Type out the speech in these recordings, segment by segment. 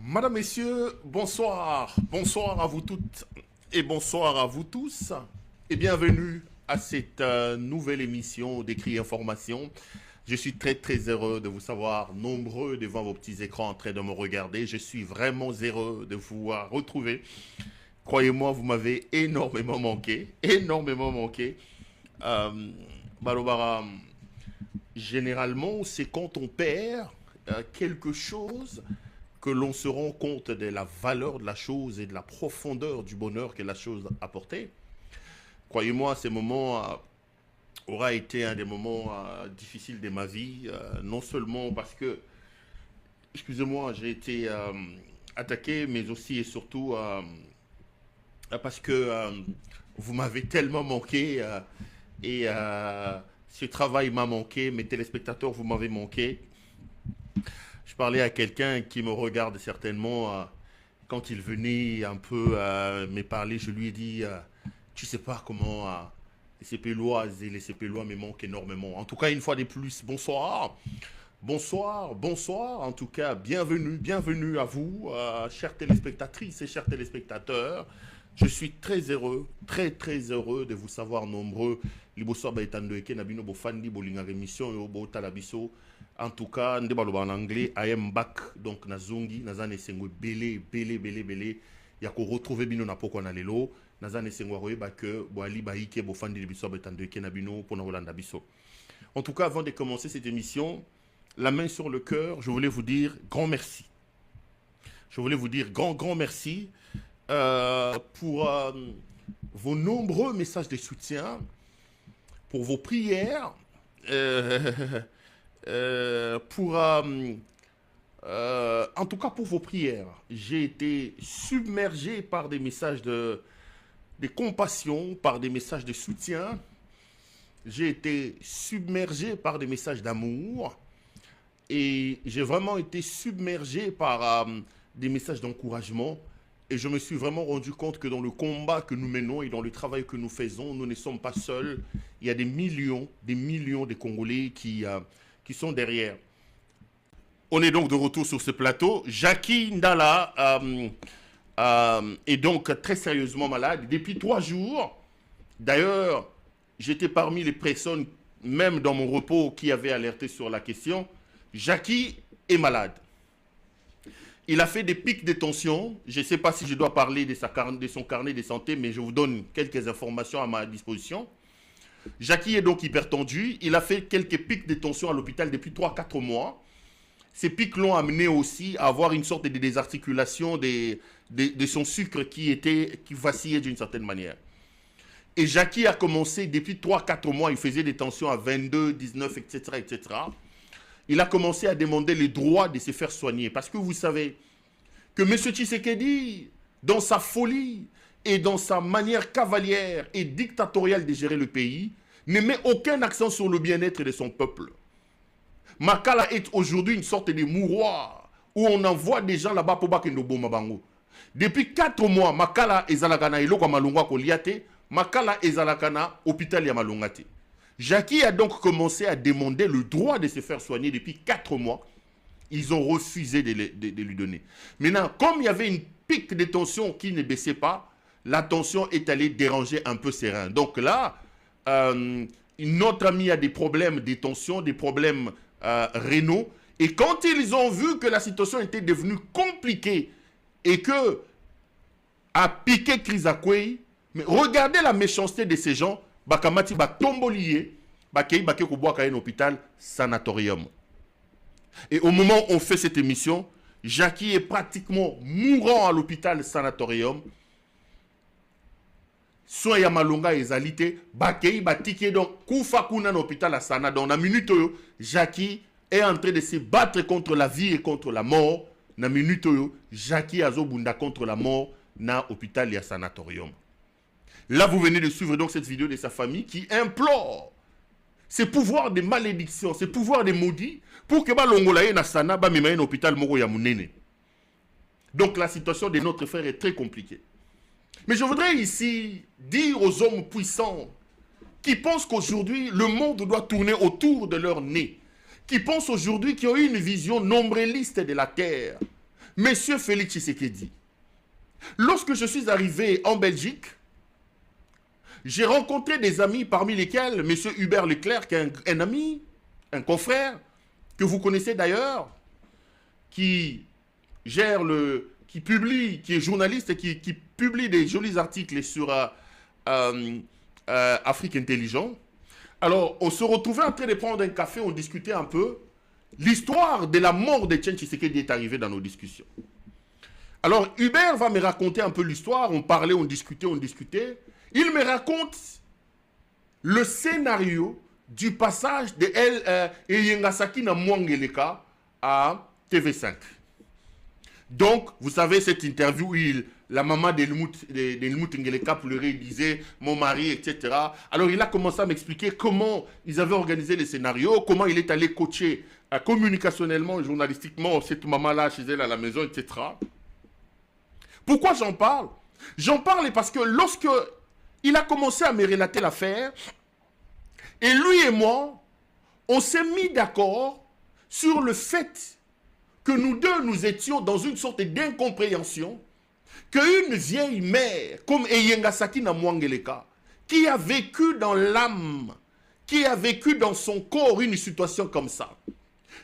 Madame, Messieurs, bonsoir. Bonsoir à vous toutes et bonsoir à vous tous. Et bienvenue à cette nouvelle émission d'Écrit Information. Je suis très heureux de vous savoir nombreux devant vos petits écrans en train de me regarder. Je suis vraiment heureux de vous retrouver. Croyez-moi, vous m'avez énormément manqué. Énormément manqué. Balobara, généralement, c'est quand on perd quelque chose que l'on se rend compte de la valeur de la chose et de la profondeur du bonheur que la chose a apporté. Croyez-moi, ces moments aura été un des moments difficiles de ma vie, non seulement parce que, excusez-moi, j'ai été attaqué, mais aussi et surtout parce que vous m'avez tellement manqué et ce travail m'a manqué, mes téléspectateurs, vous m'avez manqué. Je parlais à quelqu'un qui me regarde certainement quand il venait un peu me parler, je lui ai dit, tu sais pas comment les CPLoises et les CPLois me manquent énormément. En tout cas, une fois de plus, bonsoir. Bonsoir, bonsoir. En tout cas, bienvenue à vous, chères téléspectatrices et chers téléspectateurs. Je suis très heureux de vous savoir nombreux. En tout cas, en anglais, I am back. Donc, Nazungi, Nazane Sengwe, belé. Yako retrouver bino na poko na lelo. Nazane Sengwe roeba que boali baike bofandi de biso betando ke na bino pour na Rolanda biso. En tout cas, avant de commencer cette émission, la main sur le cœur, je voulais vous dire grand merci. Je voulais vous dire grand merci pour vos nombreux messages de soutien, pour vos prières, en tout cas pour vos prières. J'ai été submergé par des messages de compassion, par des messages de soutien. J'ai été submergé par des messages d'amour. Et j'ai vraiment été submergé par des messages d'encouragement. Et je me suis vraiment rendu compte que dans le combat que nous menons et dans le travail que nous faisons, nous ne sommes pas seuls. Il y a des millions de Congolais qui sont derrière. On est donc de retour sur ce plateau. Jackie Ndala est donc très sérieusement malade depuis 3 jours. D'ailleurs, j'étais parmi les personnes, même dans mon repos, qui avaient alerté sur la question. Jackie est malade. Il a fait des pics de tension. Je ne sais pas si je dois parler de son carnet de santé, mais je vous donne quelques informations à ma disposition. Jackie est donc hypertendu. Il a fait quelques pics de tension à l'hôpital depuis 3-4 mois. Ces pics l'ont amené aussi à avoir une sorte de désarticulation de son sucre qui vacillait d'une certaine manière. Et Jackie a commencé depuis 3-4 mois, il faisait des tensions à 22, 19, etc. Il a commencé à demander le droit de se faire soigner. Parce que vous savez que M. Tshisekedi, dans sa folie et dans sa manière cavalière et dictatoriale de gérer le pays, ne met aucun accent sur le bien-être de son peuple. Makala est aujourd'hui une sorte de mouroir où on envoie des gens là-bas pour Bakendo Bomabango. Depuis 4 mois, Makala et Zalakana et Loko Malungwa Koliate, Makala et Zalakana, hôpital Yamalungate. Jackie a donc commencé à demander le droit de se faire soigner depuis 4 mois. Ils ont refusé de lui donner. Maintenant, comme il y avait une pique de tension qui ne baissait pas, la tension est allée déranger un peu ses reins. Donc là, notre ami a des problèmes de tension, des problèmes rénaux. Et quand ils ont vu que la situation était devenue compliquée et que a piqué Krizakwei, mais regardez la méchanceté de ces gens. Bakamati ba tombolié, bakei baké ko boaka un hôpital sanatorium. Et au moment où on fait cette émission, Jackie est pratiquement mourant à l'hôpital sanatorium. Soin ya malonga ezalité, bakei batike donc kufa kuna na hôpital à Sana. Dans la minute où Jackie est en train de se battre contre la vie et contre la mort, na minute où Jackie azobunda contre la mort na hôpital ya sanatorium. Là, vous venez de suivre donc cette vidéo de sa famille qui implore ces pouvoirs de malédiction, ces pouvoirs de maudits pour que l'Ongolaye na sana ba memaye hôpital moko ya munene. Donc la situation de notre frère est très compliquée. Mais je voudrais ici dire aux hommes puissants qui pensent qu'aujourd'hui le monde doit tourner autour de leur nez, qui pensent aujourd'hui qu'ils ont eu une vision nombriliste de la terre, Monsieur Félix Tshisekedi, lorsque je suis arrivé en Belgique, j'ai rencontré des amis parmi lesquels M. Hubert Leclerc, qui est un ami, un confrère, que vous connaissez d'ailleurs, qui gère qui publie, qui est journaliste et qui publie des jolis articles sur Afrique Intelligent. Alors, on se retrouvait en train de prendre un café, on discutait un peu. L'histoire de la mort de Etienne Tshisekedi est arrivée dans nos discussions. Alors, Hubert va me raconter un peu l'histoire. On parlait, on discutait, on discutait. Il me raconte le scénario du passage de Yengasaki na Mwangeleka à TV5. Donc, vous savez, cette interview où la maman d'Helmut Ngeleka pleurait, il disait « mon mari », etc. Alors, il a commencé à m'expliquer comment ils avaient organisé les scénarios, comment il est allé coacher communicationnellement et journalistiquement cette maman-là chez elle à la maison, etc. Pourquoi j'en parle? J'en parle parce que lorsque il a commencé à me relater l'affaire, et lui et moi, on s'est mis d'accord sur le fait que nous deux, nous étions dans une sorte d'incompréhension, qu'une vieille mère, comme Eyengasaki na Mwangeleka, qui a vécu dans l'âme, qui a vécu dans son corps une situation comme ça,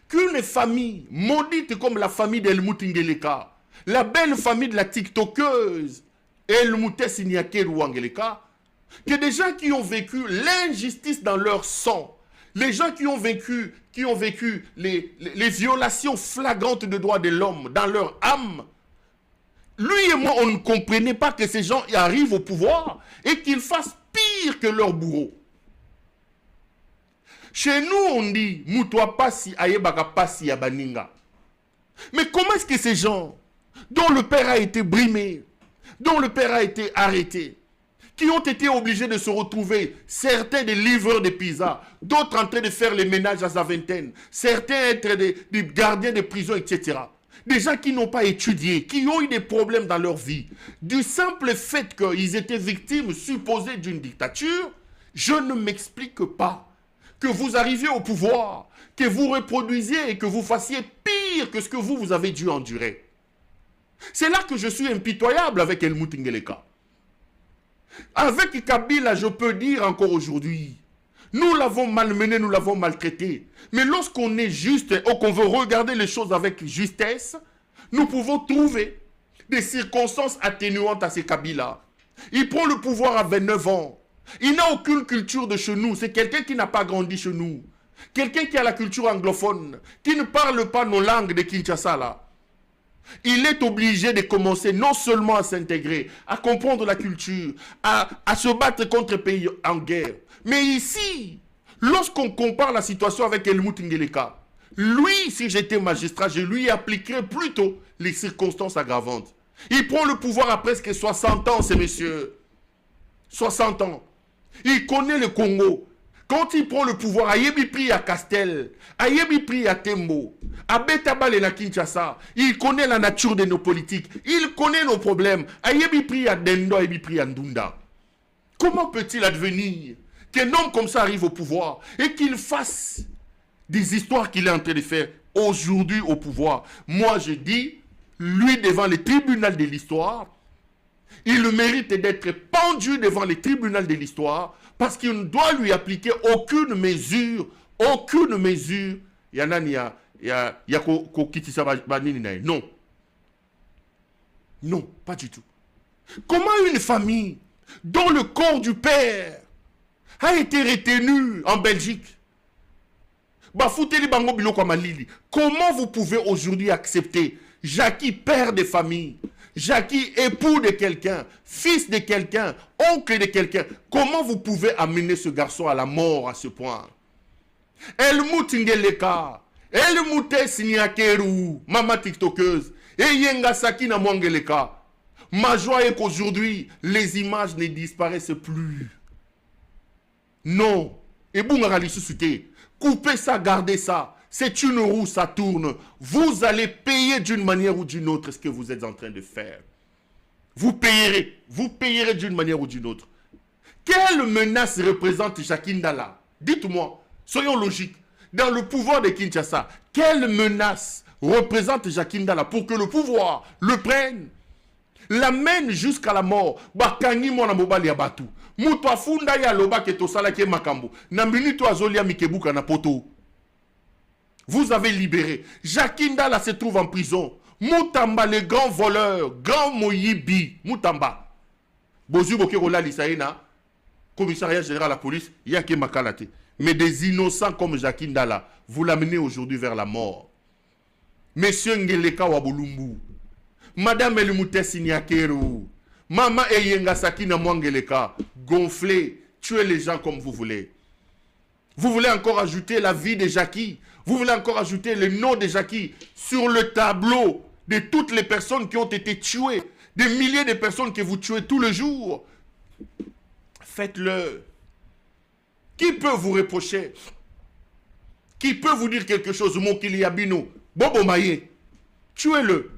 qu'une famille maudite comme la famille d'Helmut Ngeleka, la belle famille de la TikTokeuse Helmut Ngeleka, que des gens qui ont vécu l'injustice dans leur sang, les gens qui ont vécu les violations flagrantes de droits de l'homme dans leur âme, lui et moi, on ne comprenait pas que ces gens arrivent au pouvoir et qu'ils fassent pire que leurs bourreaux. Chez nous, on dit « Mutwa pasi ayebaka pasi ya baninga ». Mais comment est-ce que ces gens, dont le père a été brimé, dont le père a été arrêté, qui ont été obligés de se retrouver, certains des livreurs de pizza, d'autres en train de faire les ménages à sa vingtaine, certains être des gardiens de prison, etc. Des gens qui n'ont pas étudié, qui ont eu des problèmes dans leur vie. Du simple fait qu'ils étaient victimes supposées d'une dictature, je ne m'explique pas que vous arriviez au pouvoir, que vous reproduisiez et que vous fassiez pire que ce que vous avez dû endurer. C'est là que je suis impitoyable avec Helmut Ngeleka. Avec Kabila, je peux dire encore aujourd'hui, nous l'avons malmené, nous l'avons maltraité. Mais lorsqu'on est juste ou qu'on veut regarder les choses avec justesse, nous pouvons trouver des circonstances atténuantes à ces Kabila. Il prend le pouvoir à 29 ans. Il n'a aucune culture de chez nous. C'est quelqu'un qui n'a pas grandi chez nous. Quelqu'un qui a la culture anglophone, qui ne parle pas nos langues de Kinshasa là. Il est obligé de commencer non seulement à s'intégrer, à comprendre la culture, à se battre contre les pays en guerre. Mais ici, lorsqu'on compare la situation avec Helmut Ngeleka, lui, si j'étais magistrat, je lui appliquerais plutôt les circonstances aggravantes. Il prend le pouvoir à presque 60 ans, ces messieurs. 60 ans. Il connaît le Congo. Quand il prend le pouvoir, Ayebi pris à Castel, Ayebi pris à Tembo, à Betabal et à Kinshasa, il connaît la nature de nos politiques, il connaît nos problèmes. Ayebi pris à Dendo, Ayebi pris à Ndunda. Comment peut-il advenir qu'un homme comme ça arrive au pouvoir et qu'il fasse des histoires qu'il est en train de faire aujourd'hui au pouvoir? Moi, je dis, lui devant le tribunal de l'histoire, il mérite d'être pendu devant le tribunal de l'histoire parce qu'il ne doit lui appliquer aucune mesure. Non. Non, pas du tout. Comment une famille dont le corps du père a été retenu en Belgique, comment vous pouvez aujourd'hui accepter Jackie, père de famille, Jackie, époux de quelqu'un, fils de quelqu'un, oncle de quelqu'un, comment vous pouvez amener ce garçon à la mort à ce point? Helmut Ngeleka, Helmut Siniakeru, maman tiktokeuse, et Yengasaki na Mwangeleka. Ma joie est qu'aujourd'hui, les images ne disparaissent plus. Non. Et Bungarali suscité. Coupez ça, gardez ça. C'est une roue, ça tourne. Vous allez payer d'une manière ou d'une autre ce que vous êtes en train de faire. Vous payerez d'une manière ou d'une autre. Quelle menace représente Jackie Ndala? Dites-moi, soyons logiques. dans le pouvoir de Kinshasa, quelle menace représente Jacques Ndala pour que le pouvoir le prenne, l'amène jusqu'à la mort? Bakangi mona mobali ya batu. Mutu afunda ya loba ke tosala ke makambo. Na minute azolia mikebuka na poto. Vous avez libéré. Jacques Ndala se trouve en prison. Moutamba, le grand voleur, grand Moyibi, Moutamba. Bozu boke rola lisaena, commissariat général à la police, yake makalate. Mais des innocents comme Jacques Ndala, vous l'amenez aujourd'hui vers la mort. Monsieur Ngeleka Wabulumbu, Madame Elimute Signakeru, Maman Eyenga Sakina Mwangeleka, gonflez, tuez les gens comme vous voulez. Vous voulez encore ajouter la vie de Jackie, vous voulez encore ajouter le nom de Jackie sur le tableau de toutes les personnes qui ont été tuées, des milliers de personnes que vous tuez tous les jours. Faites-le. Qui peut vous reprocher? Qui peut vous dire quelque chose? Mon Kiliabino, Bobo Maye, tuez-le.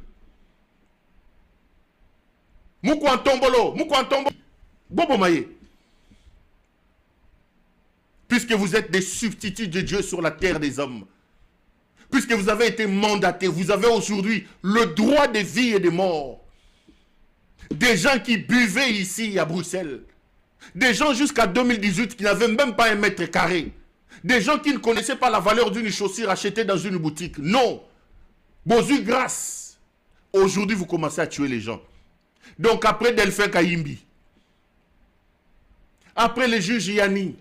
Moukouantombolo, Bobo Maye. Puisque vous êtes des substituts de Dieu sur la terre des hommes. Puisque vous avez été mandatés, vous avez aujourd'hui le droit de vie et de mort. Des gens qui buvaient ici à Bruxelles. Des gens jusqu'à 2018 qui n'avaient même pas 1 mètre carré. Des gens qui ne connaissaient pas la valeur d'une chaussure achetée dans une boutique. Non. Bozu grâce. Aujourd'hui, vous commencez à tuer les gens. Donc après Delphin Kayimbi, après le juge Yanni,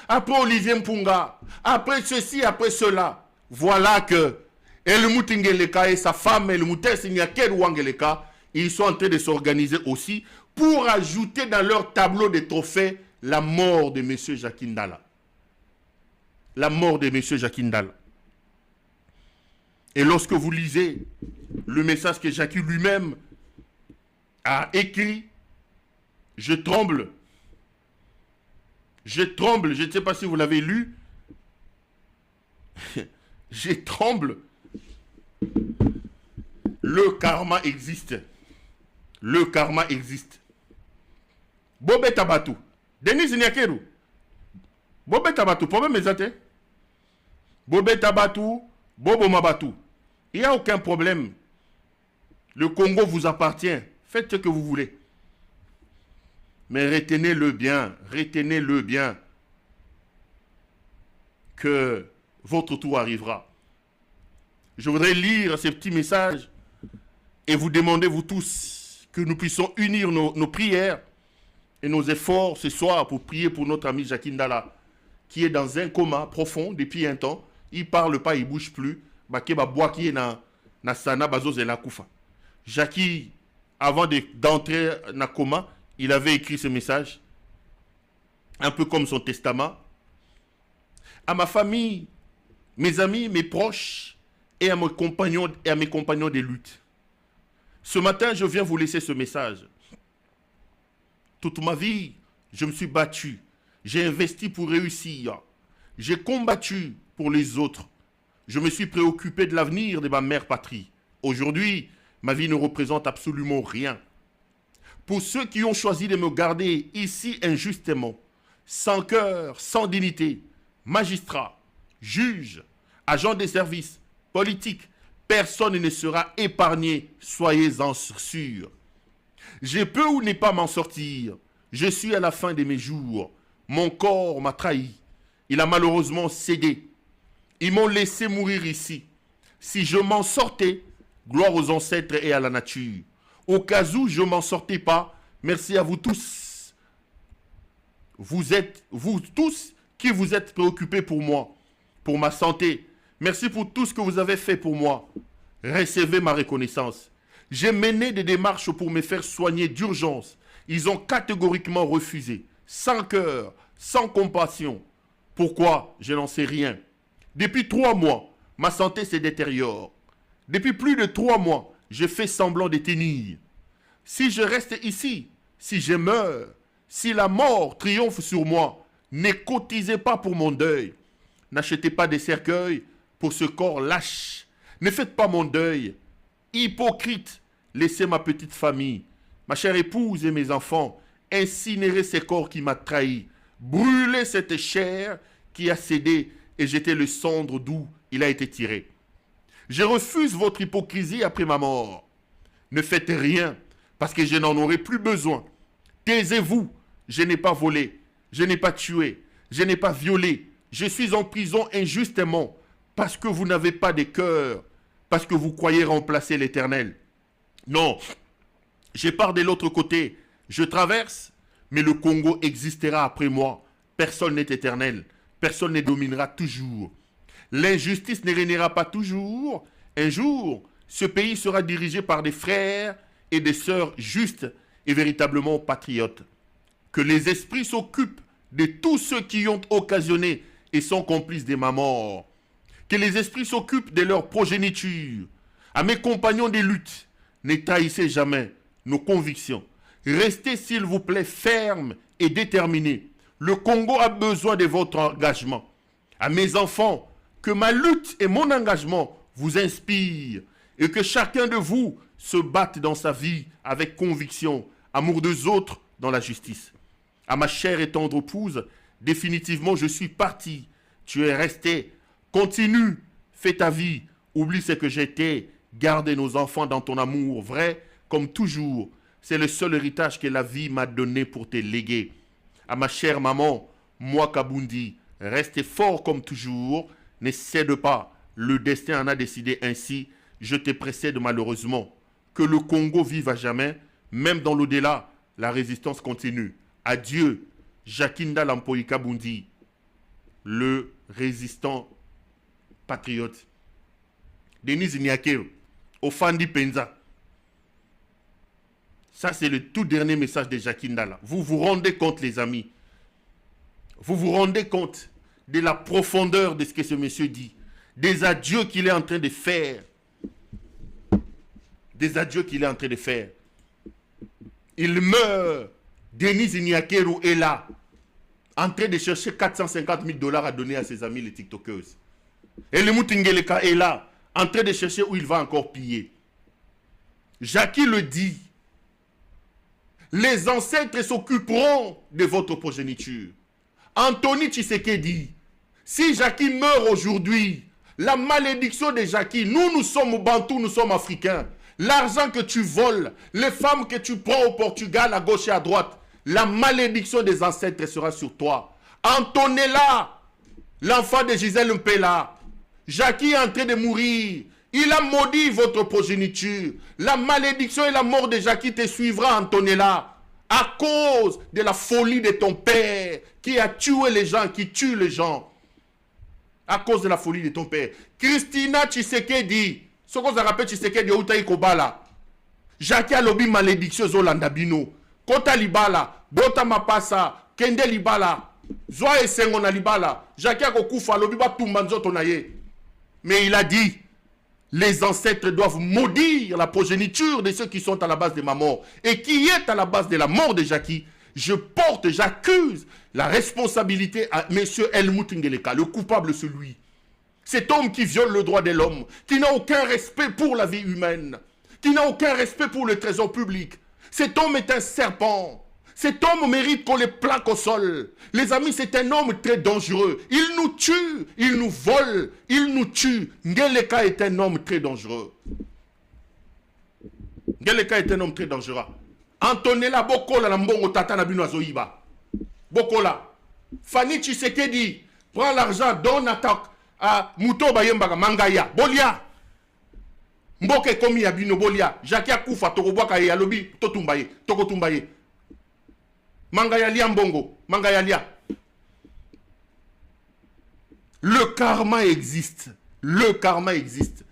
après Olivier Mpunga, après ceci, après cela, voilà que Elmut Ngeleka et sa femme Elmut Signakeru Wangeleka, ils sont en train de s'organiser aussi pour ajouter dans leur tableau de trophées la mort de M. Jacques Ndala. La mort de M. Jacques Ndala. Et lorsque vous lisez le message que Jacques lui-même a écrit, je tremble. Je tremble, je ne sais pas si vous l'avez lu. Je tremble. Le karma existe. Le karma existe. Bobé Tabatou. Denis Nyakeru. Bobé Tabatou. Problème est Bobé Tabatou. Bobo Mabatou. Il n'y a aucun problème. Le Congo vous appartient. Faites ce que vous voulez. Mais retenez-le bien. Retenez-le bien. Que votre tour arrivera. Je voudrais lire ces petits messages et vous demander, vous tous, que nous puissions unir nos prières et nos efforts ce soir pour prier pour notre ami Jacques Ndala, qui est dans un coma profond depuis un temps. Il ne parle pas, il ne bouge plus. Jackie, avant d'entrer dans le coma, il avait écrit ce message, un peu comme son testament. À ma famille, mes amis, mes proches et à mes compagnons de lutte. Ce matin, je viens vous laisser ce message. Toute ma vie, je me suis battu. J'ai investi pour réussir. J'ai combattu pour les autres. Je me suis préoccupé de l'avenir de ma mère patrie. Aujourd'hui, ma vie ne représente absolument rien. Pour ceux qui ont choisi de me garder ici injustement, sans cœur, sans dignité, magistrats, juges, agents des services, politiques, personne ne sera épargné, soyez-en sûrs. Je peux ou ne pas m'en sortir. Je suis à la fin de mes jours. Mon corps m'a trahi. Il a malheureusement cédé. Ils m'ont laissé mourir ici. Si je m'en sortais, gloire aux ancêtres et à la nature. Au cas où je ne m'en sortais pas, merci à vous tous. Vous tous qui vous êtes préoccupés pour moi, pour ma santé. Merci pour tout ce que vous avez fait pour moi. Recevez ma reconnaissance. J'ai mené des démarches pour me faire soigner d'urgence. Ils ont catégoriquement refusé, sans cœur, sans compassion. Pourquoi? Je n'en sais rien. Depuis 3 mois, ma santé se détériore. Depuis plus de 3 mois, je fais semblant de tenir. Si je reste ici, si je meurs, si la mort triomphe sur moi, ne cotisez pas pour mon deuil. N'achetez pas des cercueils pour ce corps lâche. Ne faites pas mon deuil. Hypocrite, laissez ma petite famille, ma chère épouse et mes enfants, incinérer ces corps qui m'a trahi. Brûlez cette chair qui a cédé et jeter le cendre d'où il a été tiré. Je refuse votre hypocrisie après ma mort. Ne faites rien, parce que je n'en aurai plus besoin. Taisez-vous, je n'ai pas volé, je n'ai pas tué, je n'ai pas violé. Je suis en prison injustement, parce que vous n'avez pas de cœur, parce que vous croyez remplacer l'Éternel. Non, je pars de l'autre côté, je traverse, mais le Congo existera après moi. Personne n'est éternel, personne ne dominera toujours. L'injustice ne régnera pas toujours. Un jour, ce pays sera dirigé par des frères et des sœurs justes et véritablement patriotes. Que les esprits s'occupent de tous ceux qui ont occasionné et sont complices de ma mort. Que les esprits s'occupent de leur progéniture. À mes compagnons des luttes, ne trahissez jamais nos convictions. Restez s'il vous plaît fermes et déterminés. Le Congo a besoin de votre engagement. À mes enfants, que ma lutte et mon engagement vous inspirent et que chacun de vous se batte dans sa vie avec conviction, amour des autres dans la justice. À ma chère et tendre épouse, définitivement je suis parti. Tu es resté. Continue, fais ta vie. Oublie ce que j'étais. Garde nos enfants dans ton amour vrai comme toujours. C'est le seul héritage que la vie m'a donné pour te léguer. À ma chère maman, moi Kabundi, restez fort comme toujours. Ne cède pas. Le destin en a décidé ainsi. Je te précède malheureusement. Que le Congo vive à jamais. Même dans l'au-delà, la résistance continue. Adieu, Jakinda Lampoï Kabundi, le résistant patriote. Denis Niakero, Ofandi Penza. Ça, c'est le tout dernier message de Jakinda là. Vous vous rendez compte, les amis. Vous vous rendez compte de la profondeur de ce que ce monsieur dit. Des adieux qu'il est en train de faire. Des adieux qu'il est en train de faire. Il meurt. Denis Niakero est là. En train de chercher 450 000 $ à donner à ses amis les TikTokers. Et le Moutingeleka est là. En train de chercher où il va encore piller. Jackie le dit. Les ancêtres s'occuperont de votre progéniture. Anthony Tshisekedi, si Jackie meurt aujourd'hui, la malédiction de Jackie, nous sommes Bantous, nous sommes Africains. L'argent que tu voles, les femmes que tu prends au Portugal à gauche et à droite, la malédiction des ancêtres sera sur toi. Antonella, l'enfant de Gisèle Mpela, Jackie est en train de mourir. Il a maudit votre progéniture. La malédiction et la mort de Jackie te suivra, Antonella, à cause de la folie de ton père qui a tué les gens, qui tue les gens. À cause de la folie de ton père. Christina Tshisekedi, ce qu'on se rappelle Tshisekedi, Outaï Kobala. Jackie a lobby malédiction Zolanda Bino. Kota Libala, Bota Mapasa, Kende Libala, Zoa Esengona Libala. Jackie a Kokufa, lobby Batumbanzo Tonaye. Mais il a dit, les ancêtres doivent maudire la progéniture de ceux qui sont à la base de ma mort. Et qui est à la base de la mort de Jackie. J'accuse la responsabilité à M. Helmut Ngeleka, le coupable celui. Cet homme qui viole le droit de l'homme, qui n'a aucun respect pour la vie humaine, qui n'a aucun respect pour le trésor public. Cet homme est un serpent. Cet homme mérite qu'on le plaque au sol. Les amis, c'est un homme très dangereux. Il nous tue, il nous vole, il nous tue. Ngeleka est un homme très dangereux. Ngeleka est un homme très dangereux. Antonella Bokola Nambongo Tata Nabino Azoïba. Bokola. Fanny Tshisekedi, prends l'argent, donne à Mouto Bayembaga, Mangaya, Bolia. Mboke komi ya bino Bolia. Jackie Akoufa, Tokobwaka ya lobi, Totumbaye, Tokotumbaye. Mangaya Lia Mbongo, Mangaya Lia. Le karma existe. Le karma existe.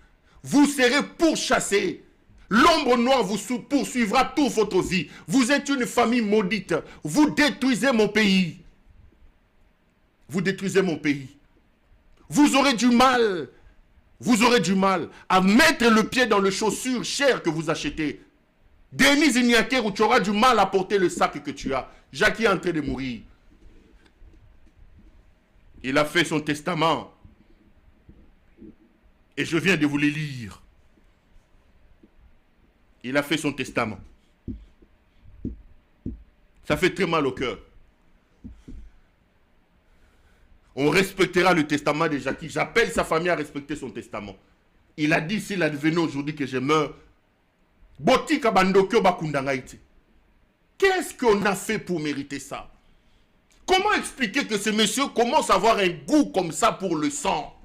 Vous serez pourchassés. L'ombre noire vous poursuivra toute votre vie. Vous êtes une famille maudite. Vous détruisez mon pays. Vous détruisez mon pays. Vous aurez du mal. Vous aurez du mal à mettre le pied dans les chaussures chères que vous achetez. Denis Ignaker, tu auras du mal à porter le sac que tu as. Jackie est en train de mourir. Il a fait son testament. Et je viens de vous le lire. Il a fait son testament. Ça fait très mal au cœur. On respectera le testament de Jackie. J'appelle sa famille à respecter son testament. Il a dit, s'il advenait aujourd'hui que je meurs, qu'est-ce qu'on a fait pour mériter ça? Comment expliquer que ce monsieur commence à avoir un goût comme ça pour le sang?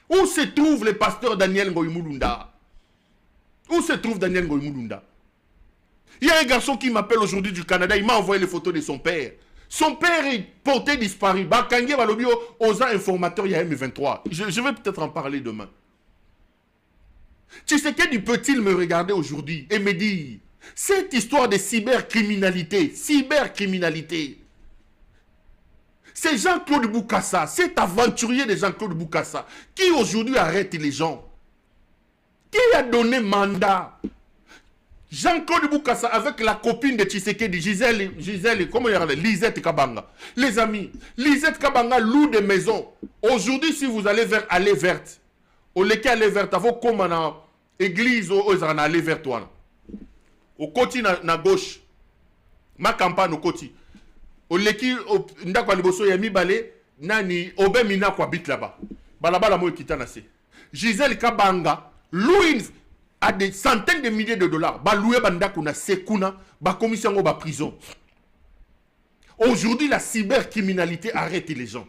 Où se trouve le pasteur Daniel Ngoïmoulunda? Où se trouve Daniel Ngoïmoulunda? Il y a un garçon qui m'appelle aujourd'hui du Canada, il m'a envoyé les photos de son père. Son père est porté disparu. Bakangue Balobio, aux informateurs, il y a M23. Je vais peut-être en parler demain. Tu sais qu'il peut-il me regarder aujourd'hui et me dire, cette histoire de cybercriminalité, c'est Jean-Claude Boukassa, cet aventurier de Jean-Claude Boukassa, qui aujourd'hui arrête les gens. Qui a donné mandat? Jean-Claude Boukassa avec la copine de Tshisekedi, Gisèle, comment il y a Lisette Kabanga. Les amis, Lisette Kabanga loue des maisons. Aujourd'hui, si vous allez vers Allée Verte, au lequel Allée Verte, à vos commandes, église, aux Allée Verte, au côté na gauche, ma campagne au côté. Au leki, ndakwa liboso ya mibale, nani, obe mina kwa bit là-bas. Balabala mo kitanase. Gisèle Kabanga, loue à des centaines de milliers de dollars. Ba loué bandakuna sekuna, ba commission ba prison. Aujourd'hui, la cybercriminalité arrête les gens.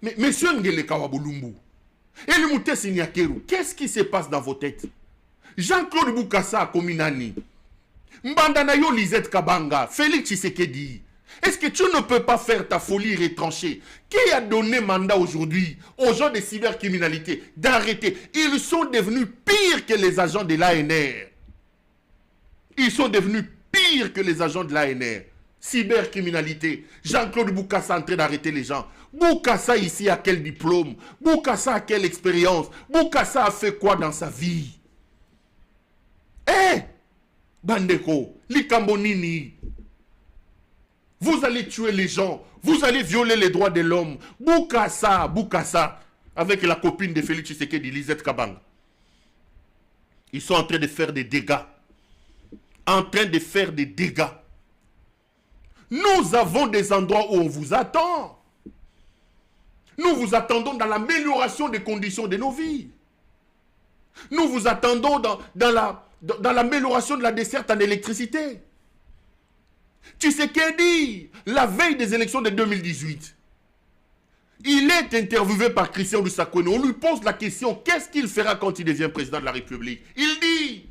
Mais monsieur Ngele Kawabolumbu, et le Mouté Signakeru, qu'est-ce qui se passe dans vos têtes? Jean-Claude Boukassa a commis nani? Mbandanayo Lisette Kabanga, Félix Tshisekedi. Est-ce que tu ne peux pas faire ta folie retranchée? Qui a donné mandat aujourd'hui aux gens de cybercriminalité d'arrêter? Ils sont devenus pires que les agents de l'ANR. Ils sont devenus pires que les agents de l'ANR. Cybercriminalité. Jean-Claude Boukassa en train d'arrêter les gens. Boukassa ici a quel diplôme? Boukassa a quelle expérience? Boukassa a fait quoi dans sa vie? Bandeko, Likambonini. Vous allez tuer les gens. Vous allez violer les droits de l'homme. Boukassa, avec la copine de Félix Tshisekedi, Lisette Kabanga. Ils sont en train de faire des dégâts. Nous avons des endroits où on vous attend. Nous vous attendons dans l'amélioration des conditions de nos vies. Nous vous attendons dans l'amélioration de la desserte en électricité. Tshisekedi, la veille des élections de 2018, il est interviewé par Christian Lusakouene. On lui pose la question, qu'est-ce qu'il fera quand il devient président de la République? Il dit,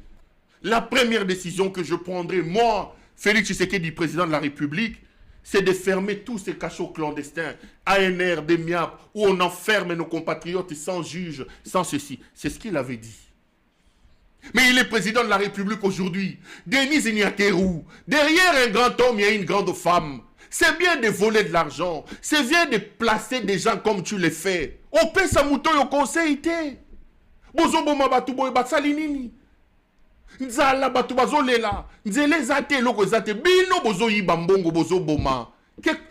la première décision que je prendrai, moi, Félix Tshisekedi, président de la République, c'est de fermer tous ces cachots clandestins, ANR, DEMIAP, où on enferme nos compatriotes sans juge, sans ceci. C'est ce qu'il avait dit. Mais il est président de la République aujourd'hui. Denis Ignakeru. Derrière un grand homme, il y a une grande femme. C'est bien de voler de l'argent. C'est bien de placer des gens comme tu les fais. On peut s'amouton au conseil. Bozo boma batu boy batsali nini. Nzala batu bazolela. Nzele zate loko zate. Bino bozo yibambongo bozo boma.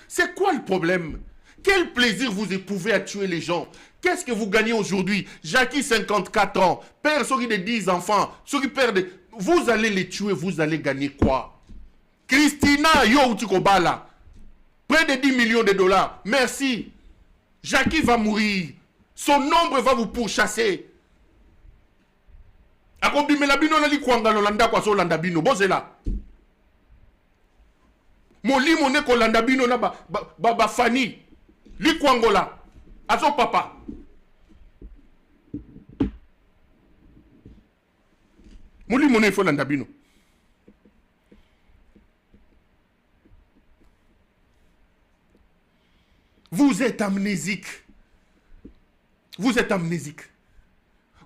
C'est quoi le problème? Quel plaisir vous éprouvez à tuer les gens? Qu'est-ce que vous gagnez aujourd'hui? Jackie, 54 ans, père celui de 10 enfants, celui père de... Vous allez les tuer, vous allez gagner quoi? Christina, yo utikobala, près de 10 millions de dollars, merci. Jackie va mourir, son nombre va vous pourchasser. Akobimela bino na likwanga lolanda kwa so landa bino, bozela. Moli mone ko landa bino na ba fani. Likwangola. Aso papa. Moli mone fo landa bino. Vous êtes amnésique. Vous êtes amnésique.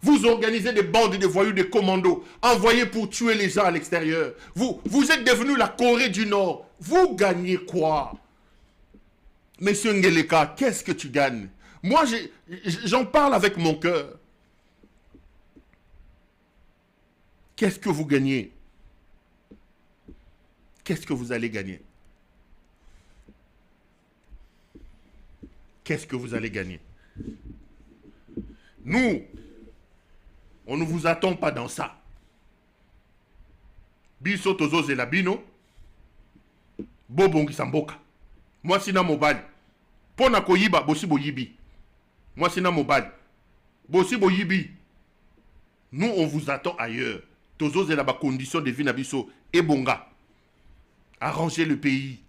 Vous organisez des bandes de voyous, des commandos, envoyés pour tuer les gens à l'extérieur. Vous êtes devenu la Corée du Nord. Vous gagnez quoi? Monsieur Ngeleka, qu'est-ce que tu gagnes? Moi, j'en parle avec mon cœur. Qu'est-ce que vous gagnez? Qu'est-ce que vous allez gagner? Qu'est-ce que vous allez gagner? Nous, on ne vous attend pas dans ça. Biso tozo zelabino, bobongi samboka. Moi sina mobile. Pona koyiba bosi boyibi. Moi, c'est Namobal. Bossi Boyibi. Nous, on vous attend ailleurs. Tozo, c'est la condition de vie nabiso. Et bonga. Arrangez le pays.